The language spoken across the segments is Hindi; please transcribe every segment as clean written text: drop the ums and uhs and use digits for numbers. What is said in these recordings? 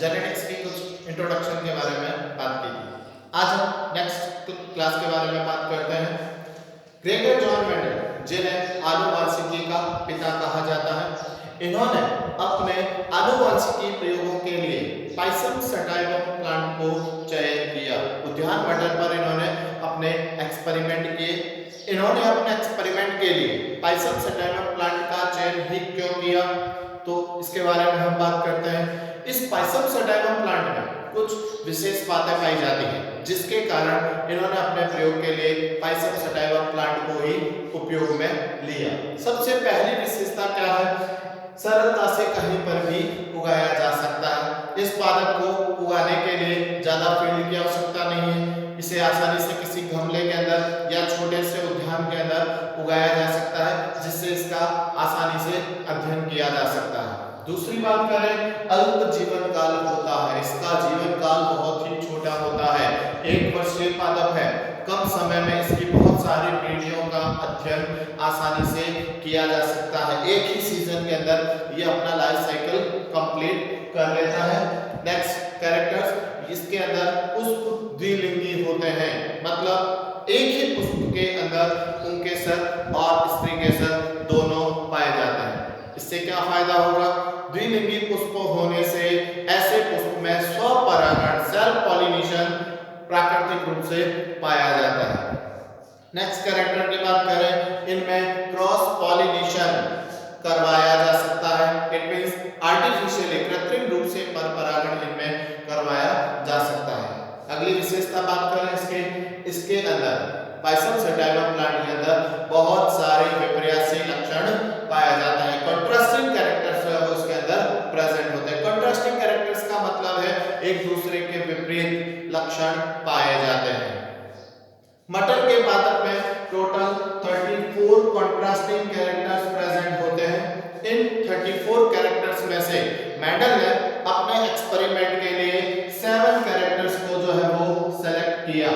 जेनेटिक्स की कुछ इंट्रोडक्शन के बारे में बात की थी। आज हम नेक्स्ट क्लास के बारे में बात करते हैं। ग्रेगर जॉन मेंडल, जिन्हें आनुवंशिकी का पिता कहा जाता है, इन्होंने अपने आनुवंशिकी प्रयोगों के लिए पाइसम सटाइवम प्लांट को चयन किया। उद्यान मंडल पर इन्होंने अपने एक्सपेरिमेंट किए। इन्होंने अपने एक्सपेरिमेंट के लिए पाइसम सटाइवम प्लांट का चयन ही क्यों किया, तो इसके बारे में हम बात करते हैं। इस पाइसम सटाइवम प्लांट में कुछ विशेष बातें पाई जाती हैं, जिसके कारण इन्होंने अपने प्रयोग के लिए पाइसम सटाइवम प्लांट को ही उपयोग में लिया। सबसे पहली विशेषता क्या है? सरलता से कहीं पर भी उगाया जा सकता है। इस पादप को उगाने के लिए ज्यादा फील्ड की आवश्यकता नहीं है। इसे आसानी से किसी गमले के अंदर या छोटे से उद्यान के अंदर उगाया जा सकता है, जिससे इसका आसानी से अध्ययन किया जा सकता है। दूसरी बात करें, अल्प जीवन काल होता है। इसका जीवन काल बहुत ही छोटा होता है, 1 वर्षीय पादप है। कम समय में इसकी बहुत सारी पीढ़ियों का अध्ययन आसानी से किया जा सकता है। एक ही सीजन के अंदर ये अपना लाइफ साइकिल कंप्लीट कर लेता है। नेक्स्ट कैरेक्टर्स, इसके अंदर पुष्प द्विलिंगी होते हैं, मतलब एक ही पुष्प के अंदर पुंकेसर और स्त्रीकेसर दोनों पाए जाते हैं। इससे क्या फायदा होगा? द्विलिंगी पुष्प होने से ऐसे पुष्प में स्वपरागण सेल्फ पॉलिनेशन प्राकृतिक रूप से पाया जाता है। नेक्स्ट कैरेक्टर की बात करें, इनमें क्रॉस पॉलिनेशन करवाया जा सकता है। इट मींस आर्टिफिशियली कृत्रिम रूप से परपरागण इनमें करवाया जा सकता है। अगली विशेषता बात करें इसके अंदर पाइसम सटाइवम प्लांट के अंदर बहुत सारे विपर्यासी लक्षण पाया जाता है। कंट्रास्टिंग कैरेक्टर्स जो है वो इसके अंदर प्रेजेंट होते हैं। कंट्रास्टिंग कैरेक्टर्स का मतलब है एक दूसरे के विपरीत लक्षण पाए जाते हैं। मटर के पादप में टोटल 34 कंट्रास्टिंग कैरेक्टर्स प्रेजेंट होते हैं। इन 34 कैरेक्टर्स में से मेंडल ने अपने एक्सपेरिमेंट के लिए 7 कैरेक्टर्स को जो है वो सेलेक्ट किया।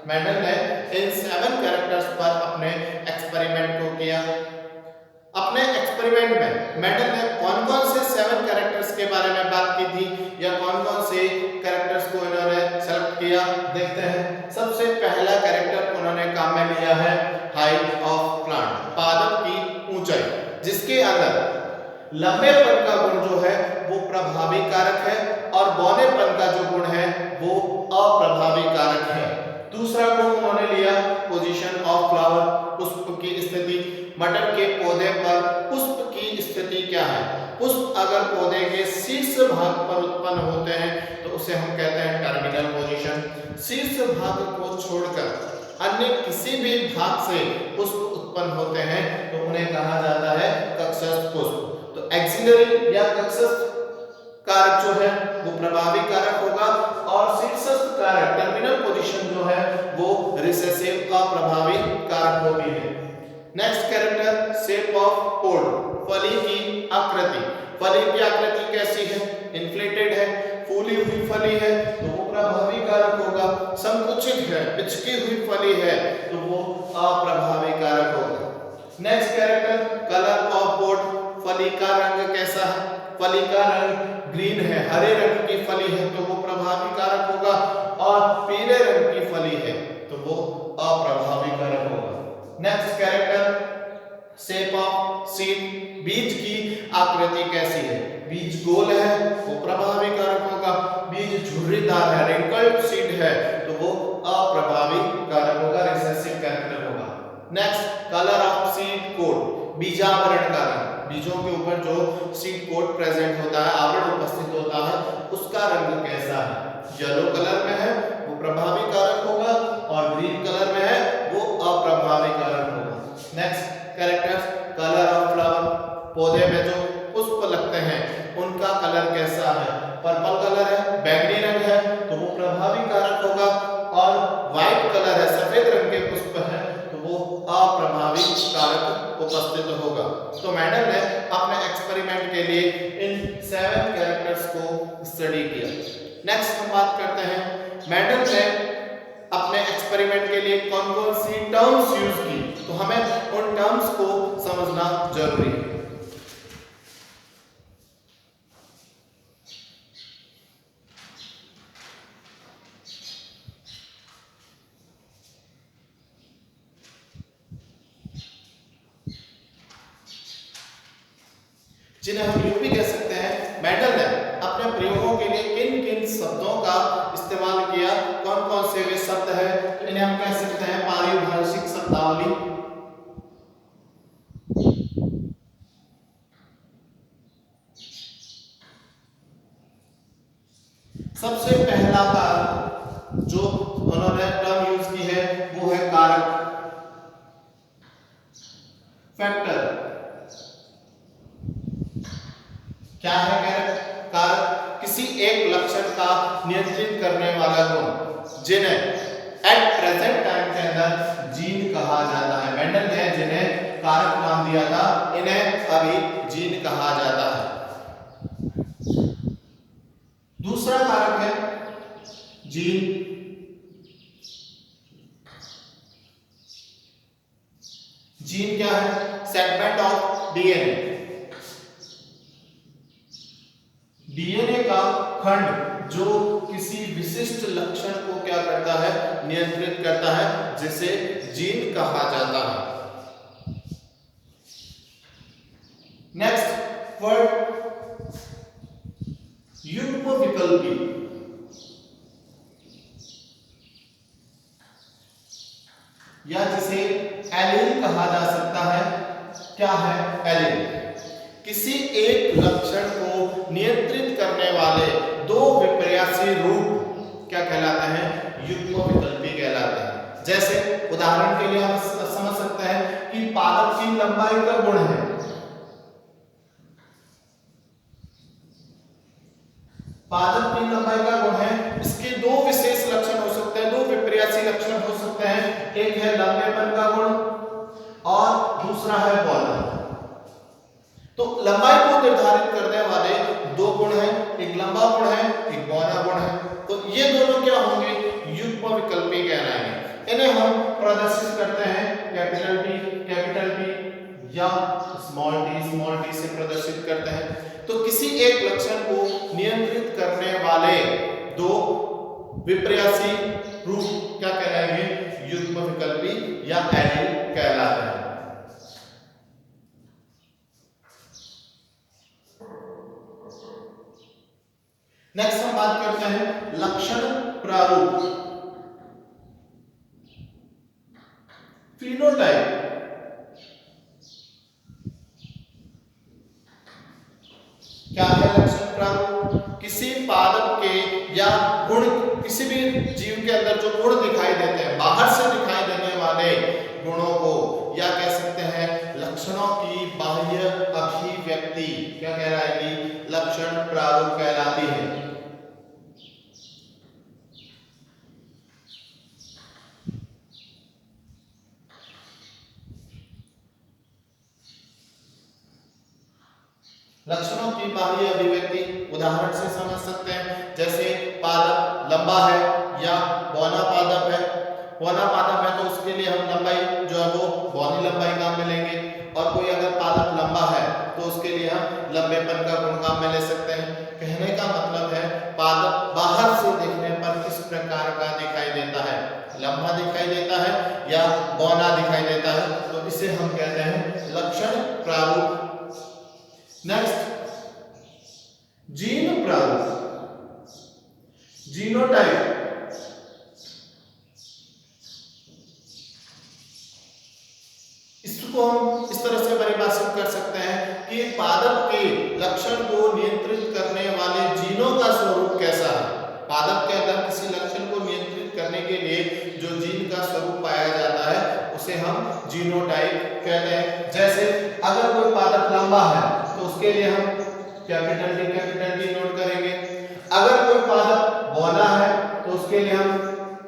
मेंडल ने इन 7 कैरेक्टर्स पर अपने एक्सपेरिमेंट को किया। अपने एक्सपेरिमेंट में मेंडल ने कौन-कौन से 7 कैरेक्टर्स के बारे में बात की थी या कौन-कौन से कैरेक्टर्स को इन्होंने सेलेक्ट किया, देखते हैं। सबसे पहला कैरेक्टर उन्होंने काम में लिया है हाइट ऑफ प्लांट, पादप की ऊंचाई, जिसके अंदर लंबेपन का गुण जो है वो प्रभावी कारक है और बौनेपन का जो गुण है वो अप्रभावी कारक है। दूसरा गुण उन्होंने लिया पोजीशन ऑफ फ्लावर, पुष्प की स्थिति। मटर के पौधे पर पुष्प की स्थिति क्या है? पुष्प अगर पौधे के शीर्ष भाग पर उत्पन्न होते हैं तो उसे हम कहते हैं टर्मिनल पोजीशन। शीर्ष भाग को छोड़कर अन्य किसी भी भाग से पुष्प उत्पन्न होते हैं तो उन्हें कहा जाता है कक्षस्थ पुष्प। तो एक्सिलरी या कक्षस्थ कारक जो है वो प्रभावी कारक होगा और शीर्षस्थ कारक टर्मिनल पोजीशन जो है वो रिसेसिव अप्रभावी कारक होती है। नेक्स्ट कैरेक्टर शेप ऑफ पोड, फली की आकृति। फली की आकृति कैसी है? इन्फ्लेटेड है, फूली हुई फली है तो वो प्रभावी कारक होगा। संकुचित है, पिचकी हुई फली है तो वो अप्रभावी कारक होगा। नेक्स्ट कैरेक्टर कलर ऑफ पोड, फली का रंग कैसा है? फली का रंग ग्रीन है, हरे रंग की फली है तो वो प्रभावी कारक होगा और पीले रंग की फली है तो वो अप्रभावी कारक होगा। Next character shape of seed, बीज की आकृति कैसी है? बीज गोल है वो प्रभावी कारक होगा, बीज झुर्रीदार है, रिंकल्ड सीड है तो वो अप्रभावी कारक होगा, रिसेसिव कैरेक्टर होगा। Next colour of seed coat, बीजावरण का रंग, बीजों के ऊपर जो सीड कोट प्रेजेंट होता है, आवरण उपस्थित होता है, उसका रंग कैसा है? येलो कलर में है वो प्रभावी कारक होगा और ग्रीन कलर में है वो अप्रभावी कारक होगा। Next characters colour of flower, पौधे में जो पुष्प लगते हैं उनका कलर कैसा है? पर्पल कलर है, बैंगनी रंग है तो वो प्रभावी कारक होगा और व्हाइट कलर है, सफेद रंग के पुष्प है तो वो अप्रभावी कारक उपस्थित होगा। तो मेंडल ने अपने एक्सपेरिमेंट के लिए इन 7 कैरेक्टर्स को स्टडी किया। नेक्स्ट हम बात करते हैं मेंडल ने अपने एक्सपेरिमेंट के लिए कौन-कौन सी टर्म्स यूज की, तो हमें उन टर्म्स को समझना जरूरी है। जिन्हें हम यूं भी कह सकते हैं मेंडल ने अपने प्रयोगों के लिए किन किन शब्दों का इस्तेमाल किया, कौन कौन से वे शब्द है, तो इन्हें हम कह सकते हैं पारिभाषिक शब्दावली। सबसे पहला कारक जो उन्होंने टर्म यूज की है वो है कारक, फैक्टर। क्या है कारक? किसी एक लक्षण का नियंत्रित करने वाला गुण, जिन्हें एट प्रेजेंट टाइम के अंदर जीन कहा जाता है। मेंडल ने जिन्हें कारक नाम दिया था, इन्हें अभी जीन कहा जाता है। दूसरा कारक है जीन। जीन क्या है? Segment of DNA. डीएनए का खंड जो किसी विशिष्ट लक्षण को क्या करता है? नियंत्रित करता है, जिसे जीन कहा जाता है। नेक्स्ट वर्ड युग्मविकल्पी। या जिसे एलील कहा जा सकता है। क्या है एलील? किसी एक लक्षण को नियंत्रित करने वाले दो विपर्यासी रूप क्या कहलाते हैं? युग्मविकल्पी कहलाते हैं। जैसे उदाहरण के लिए हम समझ सकते हैं कि पादप की लंबाई का गुण है। पादप की लंबाई का गुण है, इसके दो विशेष लक्षण हो सकते हैं, दो विपर्यासी लक्षण हो सकते हैं। एक है लंबेपन का गुण और दूसरा है बौना। तो लंबाई को निर्धारित करने वाले दो गुण हैं, एक लंबा गुण है, एक बौना गुण है। तो ये दोनों क्या होंगे? युग्मविकल्पी कहलाएंगे। इन्हें हम प्रदर्शित करते हैं कैपिटल टी या स्मॉल टी से प्रदर्शित करते हैं। तो किसी एक लक्षण को नियंत्रित करने वाले दो विपर्यासी रूप क्या कहलाएंगे? युग्मविकल्पी या एलील कहलाते हैं। नेक्स्ट हम बात करते हैं लक्षण प्रारूप, फिनोटाइप। क्या है लक्षण प्रारूप? किसी पादप के या गुण, किसी भी जीव के अंदर जो गुण दिखाई देते हैं, बाहर से दिखाई देने वाले गुणों को या कह सकते हैं लक्षणों की बाह्य अभिव्यक्ति क्या कहलाएगी? लक्षण प्रारूप कहलाती है। लक्षणों की बाह्य अभिव्यक्ति उदाहरण से समझ सकते हैं। जैसे पादप लंबा है या बौना पादप है। बौना पादप है तो उसके लिए हम लंबाई जो है वो बौनी लंबाई काम में लेंगे, और कोई अगर पादप लंबा है तो उसके लिए हम लंबेपन का गुण काम में ले सकते हैं। कहने का मतलब है पादप बाहर से देखने पर किस प्रकार का दिखाई देता है, लंबा दिखाई देता है या बौना दिखाई देता है, तो इसे हम कहते हैं लक्षण प्रारूप। नेक्स्ट जीन प्रारूप, जीनोटाइप। इसको हम इस तरह से परिभाषित कर सकते हैं कि पादप के लक्षण को नियंत्रित करने वाले जीनों का स्वरूप कैसा है। पादप के अंदर किसी लक्षण को नियंत्रित करने के लिए जो जीन का स्वरूप पाया जाता है उसे हम जीनोटाइप कहते हैं। जैसे अगर कोई पादप लंबा है तो उसके लिए हम कैपिटल टी नोट करेंगे। अगर कोई पादप बौना है तो उसके लिए हम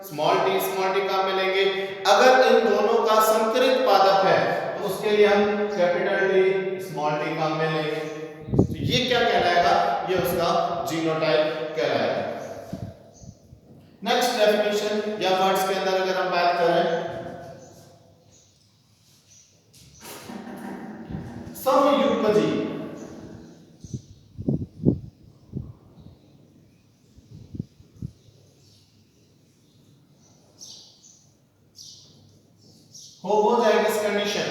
स्मॉल टी काम में लेंगे। अगर इन दोनों का संकरित पादप है तो उसके लिए हम कैपिटल टी स्मॉल टी काम में लेंगे। तो ये क्या कहलाएगा? ये उसका जीनोटाइप कहलाएगा। नेक्स्ट डेफिनेशन या वर्ड्स के अंदर अगर हम बात करें, समयुग्मजीव। हो जाएगी इस कंडीशन।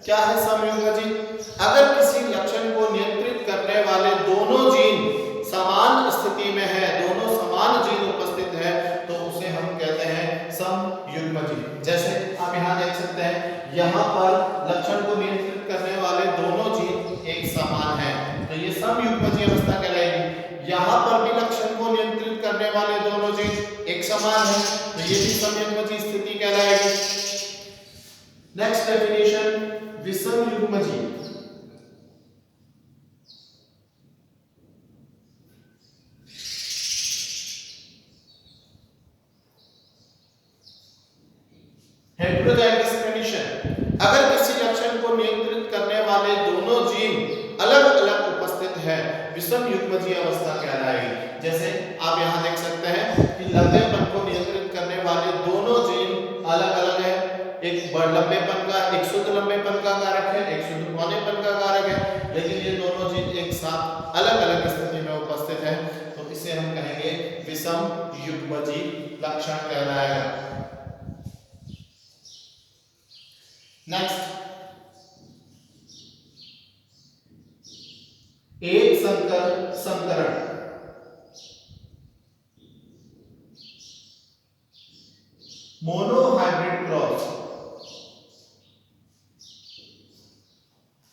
क्या है समयुग्मजीव? अगर किसी लक्षण को नियंत्रित करने वाले दोनों जीन समान स्थिति में है, दोनों समान जीन उपस्थित है, तो उसे हम कहते हैं समयुग्मजीन। जैसे आप यहाँ देख सकते हैं, यहाँ पर लक्षण को नियंत्रित करने वाले दोनों जीन एक समान है, तो ये समयुग्मजीय अवस्था कहलाएगी। यहाँ पर भी लक्षण को नियंत्रित करने वाले दोनों जीन एक समान है, तो ये भी समयुग्मजीय स्थिति कहलाएगी। नेक्स्ट डेफिनेशन, विषमयुग्मजीय। हेटेरोजाइगस कंडीशन, अगर किसी लक्षण को नियंत्रित करने वाले दोनों जीन अलग अलग उपस्थित है, विषमयुग्मजीय अवस्था कहलाएगी। जैसे आप यहाँ देख सकते हैं कि लंबेपन को नियंत्रित करने वाले दोनों जीन अलग अलग है, एक लंबेपन का, एक शुद्ध लंबेपन का कारक है, एक शुद्ध पौनेपन का कारक है, लेकिन ये दोनों जीन एक साथ अलग अलग स्थिति में उपस्थित है, तो इसे हम कहेंगे विषमयुग्मजीय लक्षण कहलाएगा। नेक्स्ट, एक संकर संकरण। Monohybrid cross.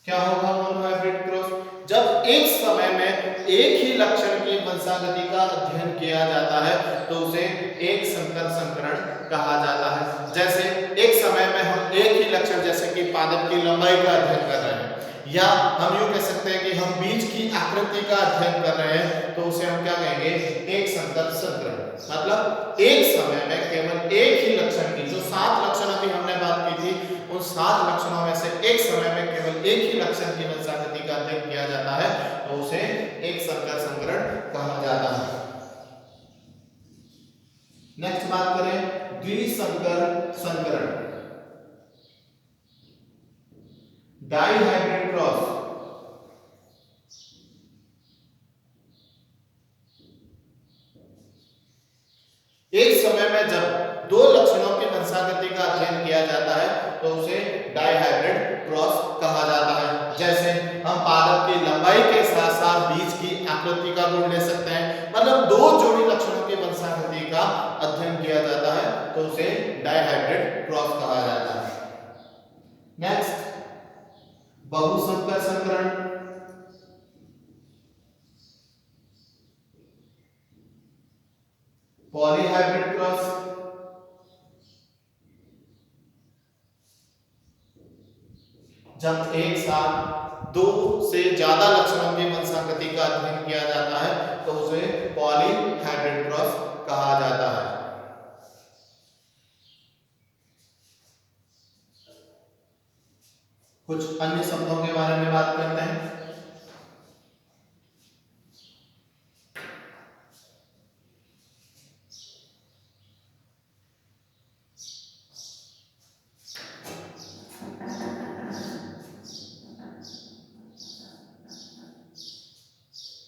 क्या होगा मोनोहाइब्रिड क्रॉस? जब एक समय में एक ही लक्षण की वंशागति का अध्ययन किया जाता है तो उसे एक संकर संकरण कहा जाता है। जैसे एक समय में हम एक ही लक्षण, जैसे कि पादप की लंबाई का अध्ययन कर रहे हैं, या हम यूं कह सकते हैं कि हम बीज की आकृति का अध्ययन कर रहे हैं, तो उसे हम क्या कहेंगे? एक संकर संकरण। मतलब एक समय में केवल एक ही लक्षण की, जो 7 लक्षण अभी हमने बात की थी, उन 7 लक्षणों में से एक समय में केवल एक ही लक्षण की वंशागति का अध्ययन किया जाता है, तो उसे एक संकर संकरण कहा जाता है। नेक्स्ट बात करें द्विसंकर संकरण, डाइहाइब्रिड क्रॉस। एक समय में जब 2 लक्षणों की वंशागति का अध्ययन किया जाता है तो उसे डाइहाइब्रिड क्रॉस कहा जाता है। जैसे हम पादप की लंबाई के साथ साथ बीज की आकृति का गुण ले सकते हैं, मतलब 2 जोड़ी लक्षणों की वंशागति का अध्ययन किया जाता है तो उसे डाइहाइब्रिड क्रॉस कहा जाता है। नेक्स्ट, बहुसंकर संकरण, पॉलीहाइब्रिड क्रॉस। जब एक साथ 2 से ज्यादा लक्षणों की वंशागति का अध्ययन किया जाता है तो उसे पॉलीहाइब्रिड क्रॉस कहा जाता है। कुछ अन्य शब्दों के बारे में बात करते हैं।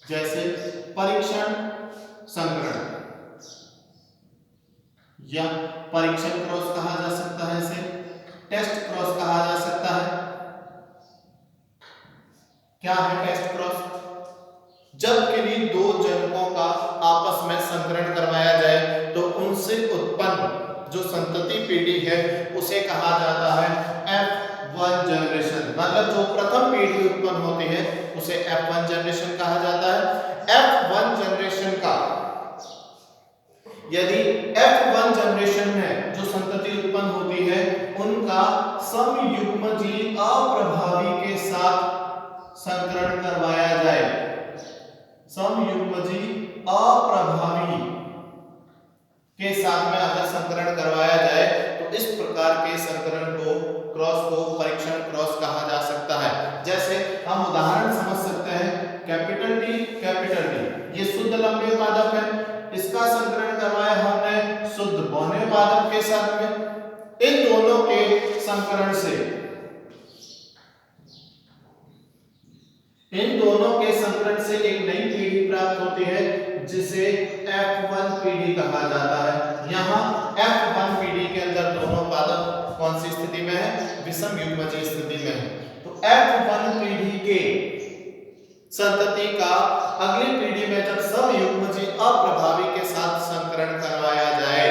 जैसे परीक्षण संकरण या परीक्षण क्रॉस कहा जा सकता है, इसे टेस्ट क्रॉस कहा जा सकता है। क्या है टेस्ट क्रॉस? जब किन्हीं 2 जनकों का आपस में संकरण करवाया जाए तो उनसे उत्पन्न जो संतति पीढ़ी है उसे कहा जाता है F1 जनरेशन। मतलब जो प्रथम पीढ़ी उत्पन्न होती है उसे F1 जनरेशन कहा जाता है। F1 जनरेशन का, यदि F1 जनरेशन में जो संतति उत्पन्न होती है उनका समयुग्मजीय अप्रभावी के साथ संकरण करवाया जाए, समयुग्मजीय अप्रभावी के साथ में अगर संकरण करवाया जाए तो इस प्रकार के संकरण को, क्रॉस को परीक्षण क्रॉस कहा जा सकता है। जैसे हम उदाहरण समझ सकते हैं, कैपिटल टी, ये शुद्ध लंबे पादप है, इसका संकरण करवाया हमने शुद्ध पौने पादप के साथ में। इन दोनों के संकरण से एक नई पीढ़ी प्राप्त होती है जिसे F1 पीढ़ी कहा जाता है। यहाँ F1 पीढ़ी के अंदर दोनों पादप कौन सी स्थिति में है? विषमयुग्मजीय स्थिति में है। तो F1 पीढ़ी के संतति का अगली पीढ़ी में जब समयुग्मजी अप्रभावी के साथ संकरण करवाया जाए,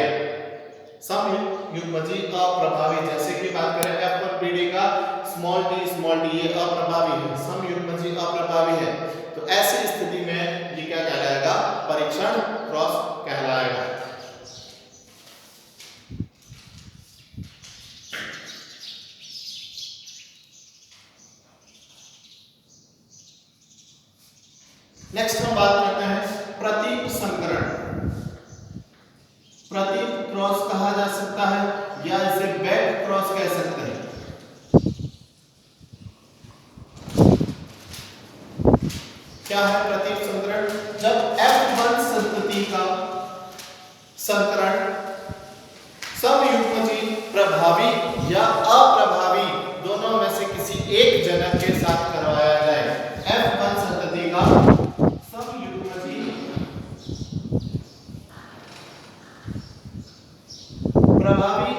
समयुग्मजी अप्रभावी, जैसे कि बात करें F1 पीढ़ी का स्मॉल टी ये अप्रभावी है, समयुग्मजी अप्रभावी है, तो ऐसी स्थिति में ये क्या कहलाएगा, परीक्षण क्रॉस कहलाएगा। नेक्स्ट हम बात करते हैं प्रतीप संकरण। प्रतीप क्रॉस कहा जा सकता है या इसे बैक क्रॉस कह सकते हैं। क्या है प्रतीप संकरण? जब F1 संतति का संकरण समयुग्मजी प्रभावी या अप्रभावी दोनों में से किसी एक जनक के साथ करवाया जाए। F1 संतति का समयुग्मजी प्रभावी